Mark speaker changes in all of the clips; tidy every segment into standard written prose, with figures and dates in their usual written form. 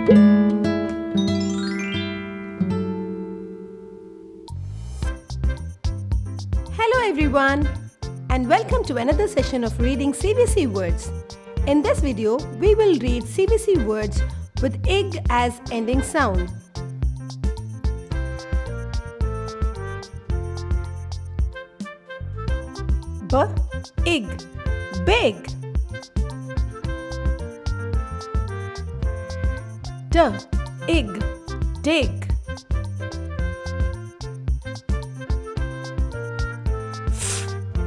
Speaker 1: Hello everyone, and welcome to another session of reading CVC words. In this video, we will read CVC words with ig as ending sound. Ig, big. Ig, dig.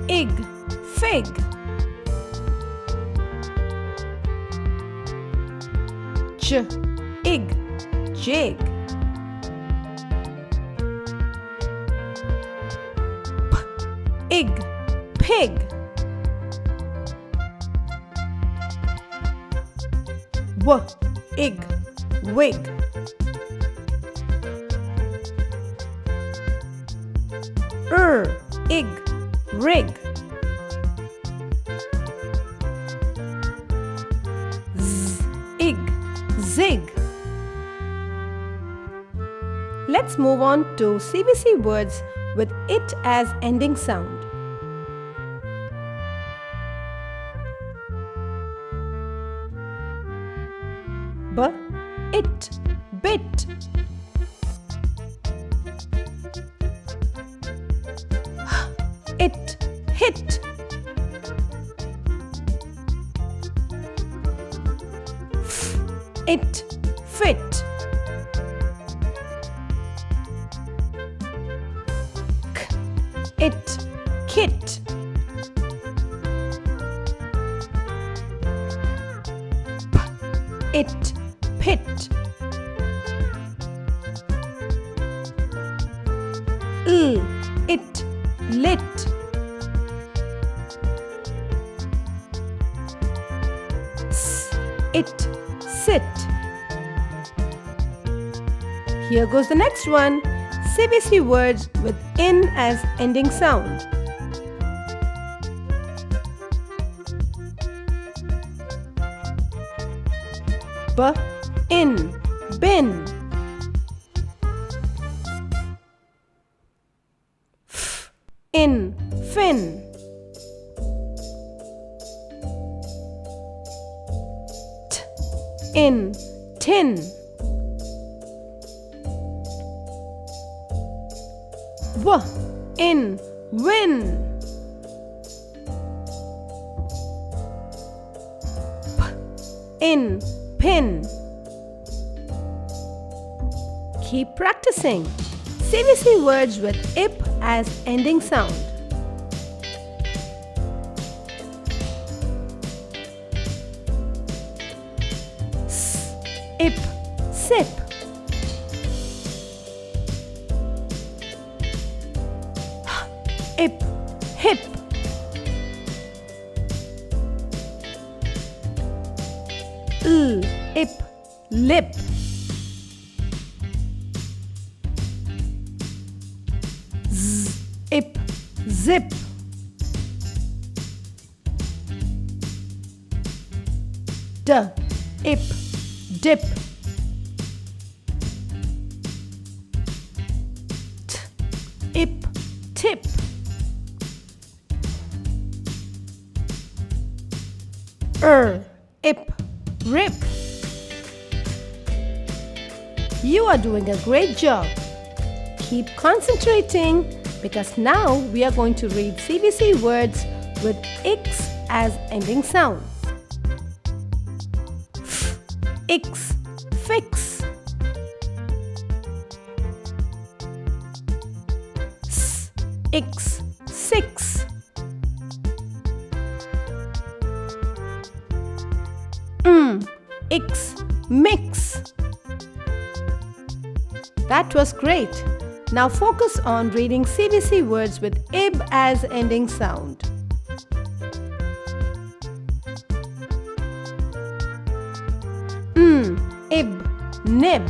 Speaker 1: Ig, fig. Ig, jig. Ig, pig. Ig, wig. Ig, rig. Ig, zig. Let's move on to CVC words with it as ending sound. It, bit. It, hit. It, fit. It, kit. It, pit. It, lit. It, sit. Here goes the next one. CVC words with in as ending sound. In, bin. In, fin. In, tin. In, win. In, pin. Keep practicing. CVC words with ip as ending sound. Ip, sip. Ip, hip. Ip, lip. Ip, zip. Ip, dip. Ip, tip. Ip, rip. You are doing a great job. Keep concentrating because now we are going to read CVC words with ix as ending sound. Ix, fix. Ix, six. Ix, mix. That was great. Now focus on reading CVC words with ib as ending sound. Ib, nib.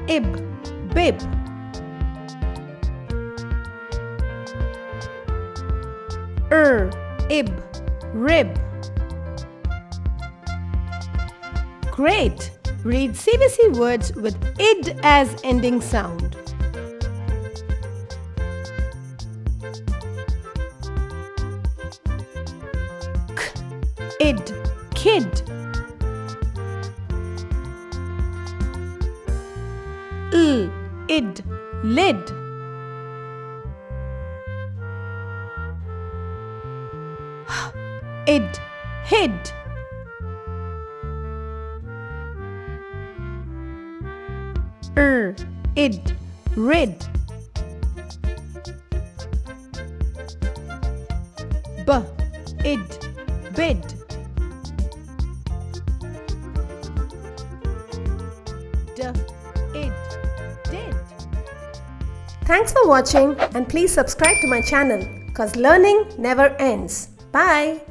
Speaker 1: Ib, bib. Ib, rib. Great! Read CVC words with id as ending sound. Id, kid. Id, lid. Id, hid. Id, rid. Id, bid. Id, did. Thanks for watching and please subscribe to my channel because learning never ends. Bye.